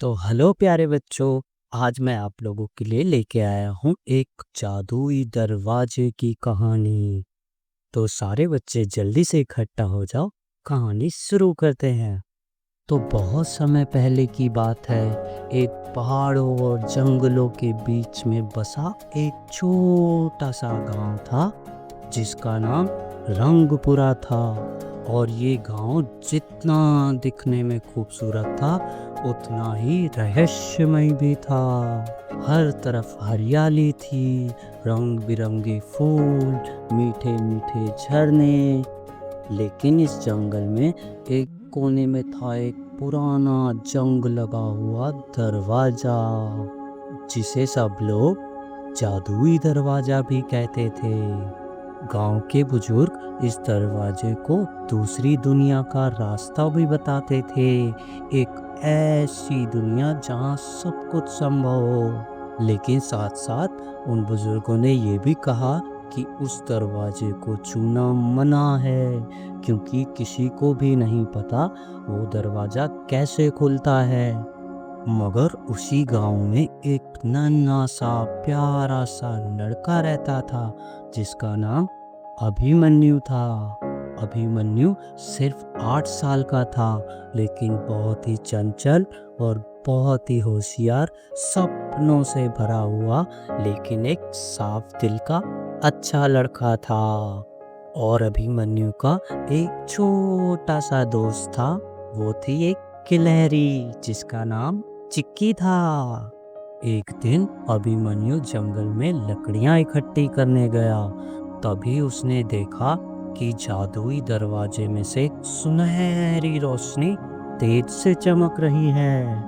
तो हेलो प्यारे बच्चों। आज मैं आप लोगों के लिए लेके आया हूँ एक जादुई दरवाजे की कहानी। तो सारे बच्चे जल्दी से इकट्ठा हो जाओ, कहानी शुरू करते हैं। तो बहुत समय पहले की बात है। एक पहाड़ों और जंगलों के बीच में बसा एक छोटा सा गांव था जिसका नाम रंगपुरा था। और ये गांव जितना दिखने में खूबसूरत था उतना ही रहस्यमय भी था। हर तरफ हरियाली थी, रंग बिरंगे फूल, मीठे मीठे झरने। लेकिन इस जंगल में एक कोने में था एक पुराना जंग लगा हुआ दरवाजा जिसे सब लोग जादुई दरवाजा भी कहते थे। गांव के बुजुर्ग इस दरवाजे को दूसरी दुनिया का रास्ता भी बताते थे, एक ऐसी दुनिया जहां सब कुछ संभव हो। लेकिन साथ साथ उन बुजुर्गों ने ये भी कहा कि उस दरवाजे को छूना मना है, क्योंकि किसी को भी नहीं पता वो दरवाजा कैसे खुलता है। मगर उसी गांव में एक नन्हा सा प्यारा सा लड़का रहता था जिसका नाम अभिमन्यु था। अभिमन्यु सिर्फ 8 साल का था, लेकिन बहुत ही चंचल और बहुत ही होशियार, सपनों से भरा हुआ, लेकिन एक साफ दिल का अच्छा लड़का था। और अभिमन्यु का एक छोटा सा दोस्त था, वो थी एक गिलहरी जिसका नाम चिक्की था। एक दिन अभिमन्यु जंगल में लकड़ियां इकट्ठी करने गया। तभी उसने देखा कि जादुई दरवाजे में से सुनहरी रोशनी तेज से चमक रही है।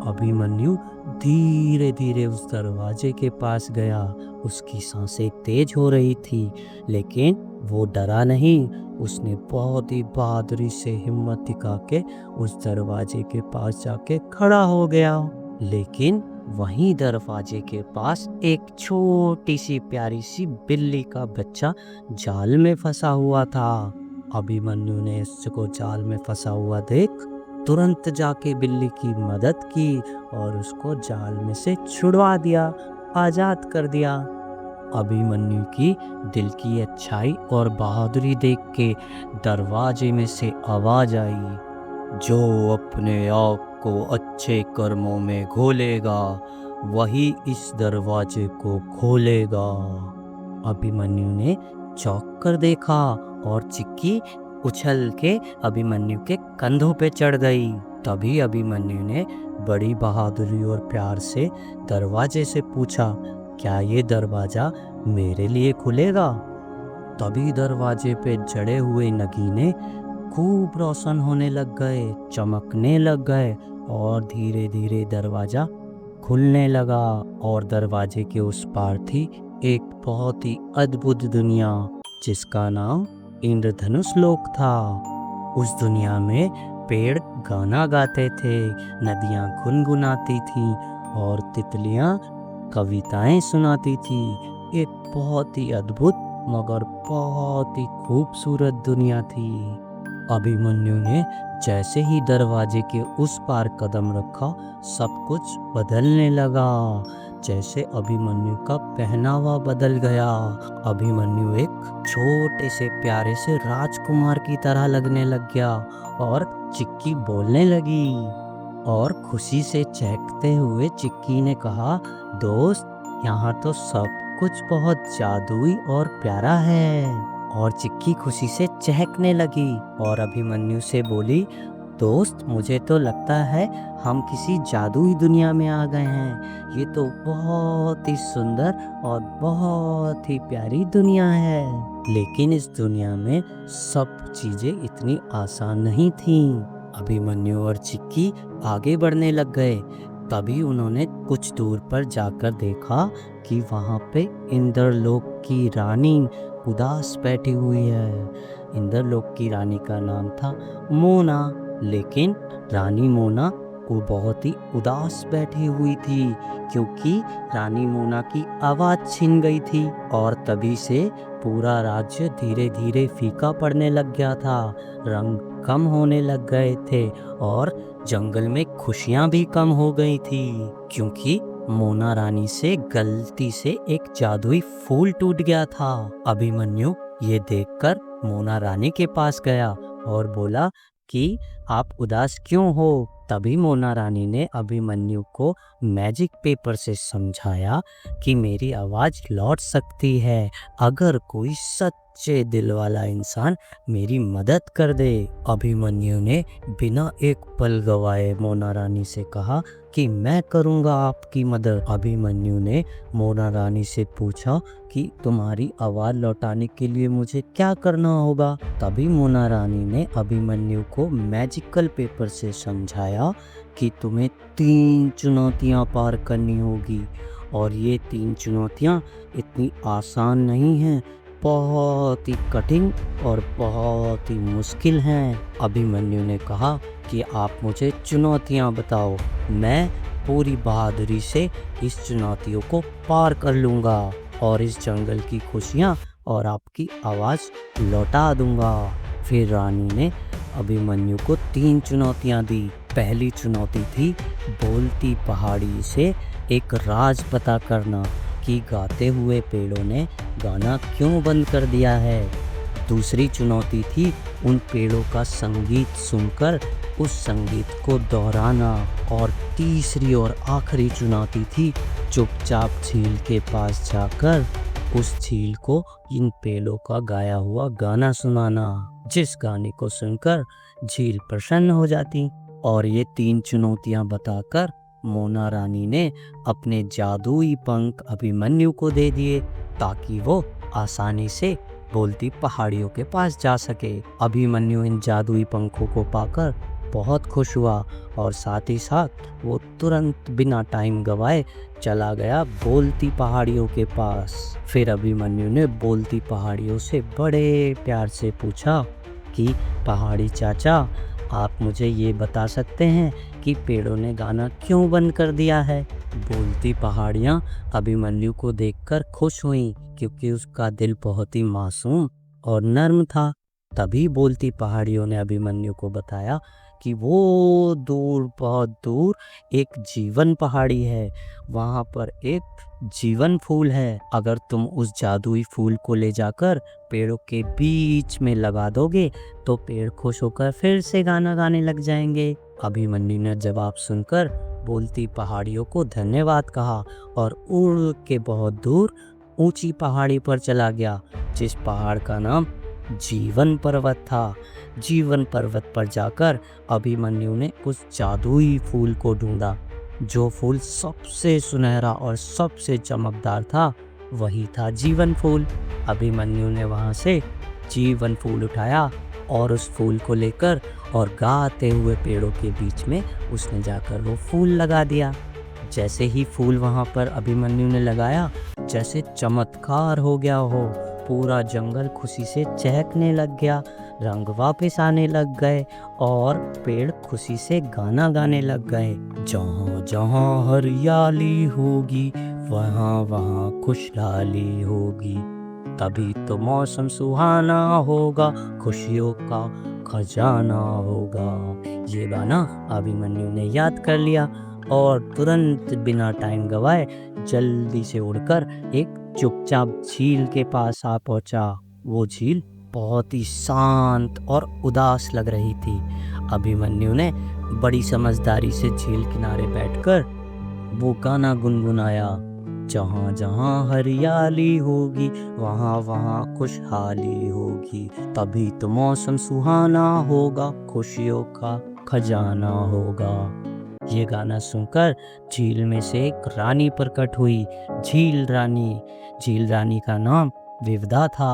अभिमन्यु धीरे धीरे उस दरवाजे के पास गया। उसकी सांसें तेज हो रही थी, लेकिन वो डरा नहीं। उसने बहुत ही बहादुरी से हिम्मत दिखा के उस दरवाजे के पास जाके खड़ा हो गया। लेकिन वहीं दरवाजे के पास एक छोटी सी प्यारी सी बिल्ली का बच्चा जाल में फंसा हुआ था। अभिमन्यु ने उसको जाल में फंसा हुआ देख तुरंत जाके बिल्ली की मदद की और उसको जाल में से छुड़वा दिया, आजाद कर दिया। अभिमन्यु की दिल की अच्छाई और बहादुरी देख के दरवाजे में से आवाज आई, जो अपने आप को अच्छे कर्मों में घोलेगा वही इस दरवाजे को खोलेगा। अभिमन्यु ने चौंक कर देखा और चिक्की उछल के अभिमन्यु के कंधों पे चढ़ गई। तभी अभिमन्यु ने बड़ी बहादुरी और प्यार से दरवाजे से पूछा, क्या ये दरवाजा मेरे लिए खुलेगा? तभी दरवाजे पे जड़े हुए नगीने खूब रोशन होने लग गए, चमकने लग गए और धीरे धीरे दरवाजा खुलने लगा। और दरवाजे के उस पार थी एक बहुत ही अद्भुत दुनिया जिसका नाम इंद्रधनुष लोक था। उस दुनिया में पेड़ गाना गाते थे, नदियाँ गुनगुनाती थी और तितलियाँ कविताएं सुनाती थी। एक बहुत ही अद्भुत मगर बहुत ही खूबसूरत दुनिया थी। अभिमन्यु ने जैसे ही दरवाजे के उस पार कदम रखा, सब कुछ बदलने लगा। जैसे अभिमन्यु का पहनावा बदल गया। अभिमन्यु एक छोटे से प्यारे से राजकुमार की तरह लगने लग गया और चिक्की बोलने लगी। और खुशी से चहकते हुए चिक्की ने कहा, दोस्त, यहाँ तो सब कुछ बहुत जादुई और प्यारा है। और चिक्की खुशी से चहकने लगी और अभिमन्यु से बोली, दोस्त, मुझे तो लगता है हम किसी जादुई दुनिया में आ गए हैं। ये तो बहुत ही सुंदर और बहुत ही प्यारी दुनिया है। लेकिन इस दुनिया में सब चीजें इतनी आसान नहीं थीं। अभिमन्यु और चिक्की आगे बढ़ने लग गए। तभी उन्होंने कुछ दूर पर जाकर देखा कि वहाँ पे इंद्रलोक की रानी उदास बैठी हुई है। इंद्रलोक की रानी का नाम था मोना। लेकिन रानी मोना वो बहुत ही उदास बैठी हुई थी, क्योंकि रानी मोना की आवाज़ छिन गई थी। और तभी से पूरा राज्य धीरे धीरे फीका पड़ने लग गया था। रंग कम होने लग गए थे और जंगल में खुशियां भी कम हो गई थी, क्योंकि मोना रानी से गलती से एक जादुई फूल टूट गया था। अभिमन्यु ये देखकर मोना रानी के पास गया और बोला कि आप उदास क्यों हो। तभी मोना रानी ने अभिमन्यु को मैजिक पेपर से समझाया कि मेरी आवाज लौट सकती है अगर कोई सच्चे दिल वाला इंसान मेरी मदद कर दे। अभिमन्यु ने बिना एक पल गवाए मोना रानी से कहा कि मैं करूंगा आपकी मदद। अभिमन्यु ने मोना रानी से पूछा कि तुम्हारी आवाज लौटाने के लिए मुझे क्या करना होगा। तभी मोना रानी ने अभिमन्यु को मैजिकल पेपर से समझाया कि तुम्हें 3 चुनौतियां पार करनी होगी, और ये 3 चुनौतियां इतनी आसान नहीं हैं, बहुत ही कठिन और बहुत ही मुश्किल हैं। अभिमन्यु ने कहा कि आप मुझे चुनौतियां बताओ, मैं पूरी बहादुरी से इस चुनौतियों को पार कर लूँगा और इस जंगल की खुशियाँ और आपकी आवाज़ लौटा दूँगा। फिर रानी ने अभिमन्यु को 3 चुनौतियाँ दी। पहली चुनौती थी बोलती पहाड़ी से एक राज पता करना कि गाते हुए पेड़ों ने गाना क्यों बंद कर दिया है। दूसरी चुनौती थी उन पेड़ों का संगीत सुनकर उस संगीत को दोहराना। और तीसरी और आखिरी चुनौती थी चुपचाप झील के पास जाकर उस झील को इन पेड़ों का गाया हुआ गाना सुनाना, जिस गाने को सुनकर झील प्रसन्न हो जाती। और ये 3 चुनौतियां बताकर मोना रानी ने अपने जादुई पंख अभिमन्यु को दे दिए ताकि वो आसानी से बोलती पहाड़ियों के पास जा सके। अभिमन्यु इन जादुई पंखों को पाकर बहुत खुश हुआ और साथ ही साथ वो तुरंत बिना टाइम गवाए चला गया बोलती पहाड़ियों के पास। फिर अभिमन्यु ने बोलती पहाड़ियों से बड़े प्यार से पूछा कि पहाड़ी चाचा, आप मुझे ये बता सकते हैं कि पेड़ों ने गाना क्यों बंद कर दिया है। बोलती पहाड़ियाँ अभिमन्यु को देखकर खुश हुईं, क्योंकि उसका दिल बहुत ही मासूम और नर्म था। तभी बोलती पहाड़ियों ने अभिमन्यु को बताया कि वो दूर, बहुत दूर एक जीवन पहाड़ी है, वहाँ पर एक जीवन फूल है। अगर तुम उस जादुई फूल को ले जाकर पेड़ों के बीच में लगा दोगे तो पेड़ खुश होकर फिर से गाना गाने लग जाएंगे। अभिमन्यु ने जवाब सुनकर बोलती पहाड़ियों को धन्यवाद कहा और उड़ के बहुत दूर ऊंची पहाड़ी पर चला गया, जिस पहाड़ का नाम जीवन पर्वत था। जीवन पर्वत पर जाकर अभिमन्यु ने उस जादुई फूल को ढूंढा। जो फूल सबसे सुनहरा और सबसे चमकदार था वही था जीवन फूल। अभिमन्यु ने वहां से जीवन फूल उठाया और उस फूल को लेकर और गाते हुए पेड़ों के बीच में उसने जाकर वो फूल लगा दिया। जैसे ही फूल वहां पर अभिमन्यु ने लगाया, जैसे चमत्कार हो गया हो, पूरा जंगल खुशी से चहकने लग गया, रंग वापस आने लग गए और पेड़ खुशी से गाना गाने लग गए। जहाँ जहाँ हरियाली होगी वहाँ वहाँ खुशहाली होगी, तभी तो मौसम सुहाना होगा, खुशियों का खजाना होगा। ये गाना अभिमन्यु ने याद कर लिया और तुरंत बिना टाइम गवाए जल्दी से उड़कर एक चुपचाप झील के पास आ पहुंचा। वो झील बहुत ही शांत और उदास लग रही थी। अभिमन्यु ने बड़ी समझदारी से झील किनारे बैठकर वो गाना गुनगुनाया, जहाँ जहाँ हरियाली होगी वहाँ वहाँ खुशहाली होगी, तभी तो मौसम सुहाना होगा, खुशियों का खजाना होगा। ये गाना सुनकर झील में से एक रानी प्रकट हुई, झील रानी। झील रानी का नाम विविधा था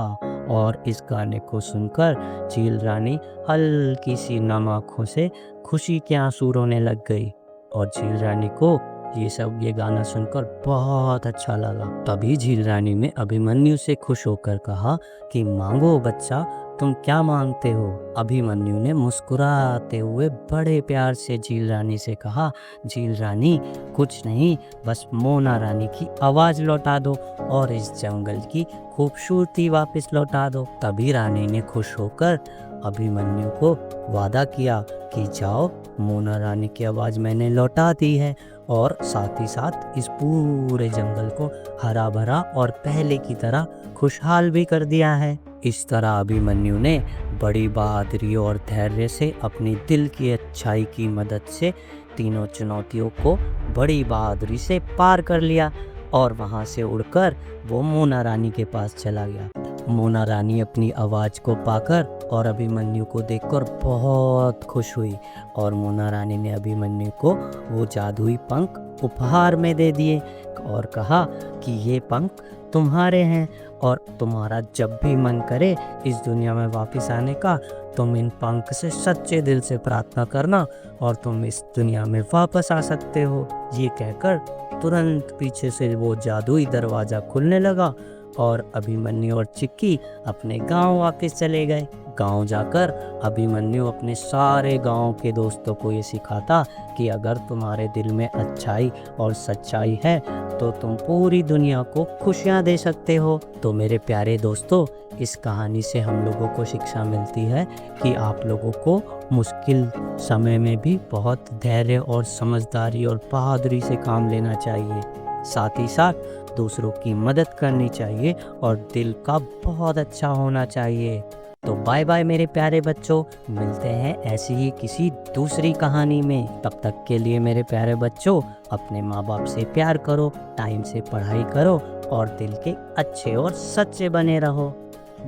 और इस गाने को सुनकर झील रानी हल्की सी नम आँखों से खुशी के आंसू रोने लग गई और झील रानी को ये गाना सुनकर बहुत अच्छा लगा। तभी झील रानी ने अभिमन्यु से खुश होकर कहा कि मांगो बच्चा, तुम क्या मांगते हो? अभिमन्यु ने मुस्कुराते हुए बड़े प्यार से झील रानी से कहा, झील रानी, कुछ नहीं, बस मोना रानी की आवाज़ लौटा दो और इस जंगल की खूबसूरती वापस लौटा दो। तभी रानी ने खुश होकर अभिमन्यु को वादा किया कि जाओ, मोना रानी की आवाज़ मैंने लौटा दी है और साथ ही साथ इस पूरे जंगल को हरा भरा और पहले की तरह खुशहाल भी कर दिया है। इस तरह अभिमन्यु ने बड़ी बहादुरी और धैर्य से अपनी दिल की अच्छाई की मदद से तीनों चुनौतियों को बड़ी बहादुरी से पार कर लिया और वहाँ से उड़कर वो मोना रानी के पास चला गया। मोना रानी अपनी आवाज़ को पाकर और अभिमन्यु को देखकर बहुत खुश हुई और मोना रानी ने अभिमन्यु को वो जादुई पंख उपहार में दे दिए और कहा कि ये पंख तुम्हारे हैं और तुम्हारा जब भी मन करे इस दुनिया में वापस आने का, तुम इन पंख से सच्चे दिल से प्रार्थना करना और तुम इस दुनिया में वापस आ सकते हो। ये कहकर तुरंत पीछे से वो जादुई दरवाज़ा खुलने लगा और अभिमन्यु और चिक्की अपने गांव वापस चले गए। गांव जाकर अभिमन्यु अपने सारे गांव के दोस्तों को ये सिखाता कि अगर तुम्हारे दिल में अच्छाई और सच्चाई है तो तुम पूरी दुनिया को खुशियां दे सकते हो। तो मेरे प्यारे दोस्तों, इस कहानी से हम लोगों को शिक्षा मिलती है कि आप लोगों को मुश्किल समय में भी बहुत धैर्य और समझदारी और बहादुरी से काम लेना चाहिए। साथ ही साथ दूसरों की मदद करनी चाहिए और दिल का बहुत अच्छा होना चाहिए। तो बाय बाय मेरे प्यारे बच्चों, मिलते हैं ऐसी ही किसी दूसरी कहानी में। तब तक के लिए मेरे प्यारे बच्चों, अपने माँ बाप से प्यार करो, टाइम से पढ़ाई करो और दिल के अच्छे और सच्चे बने रहो।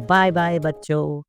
बाय बाय बच्चों।